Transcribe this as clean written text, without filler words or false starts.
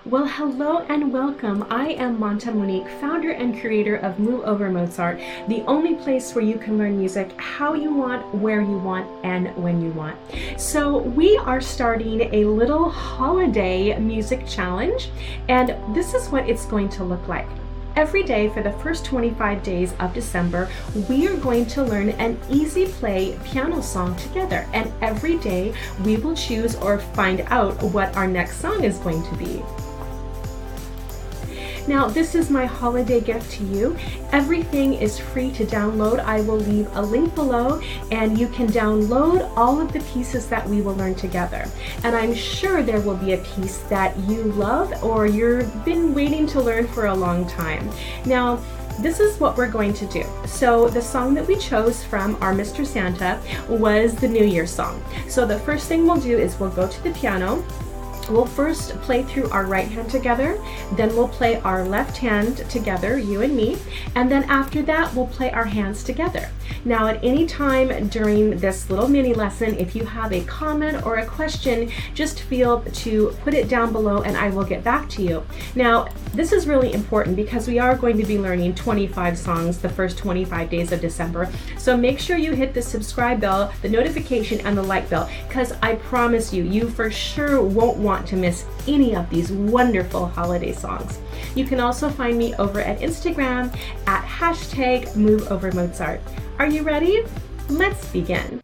Well, hello and welcome. I am Monta Monique, founder and creator of Move Over Mozart, the only place where you can learn music how you want, where you want, and when you want. So we are starting a little holiday music challenge, and this is what it's going to look like. Every day for the first 25 days of December, we are going to learn an easy play piano song together. And every day we will choose or find out what our next song is going to be. Now, this is my holiday gift to you. Everything is free to download. I will leave a link below and you can download all of the pieces that we will learn together. And I'm sure there will be a piece that you love or you've been waiting to learn for a long time. Now, this is what we're going to do. So the song that we chose from our Mr. Santa was the New Year song. So the first thing we'll do is we'll go to the piano. We'll first play through our right hand together, then we'll play our left hand together, you and me, and then after that we'll play our hands together. Now at any time during this little mini lesson, if you have a comment or a question, just feel to put it down below and I will get back to you. Now this is really important because we are going to be learning 25 songs the first 25 days of December. So make sure you hit the subscribe bell, the notification, and the like bell, because I promise you, you for sure won't want to miss any of these wonderful holiday songs. You can also find me over at Instagram at #MoveOverMozart. Are you ready? Let's begin.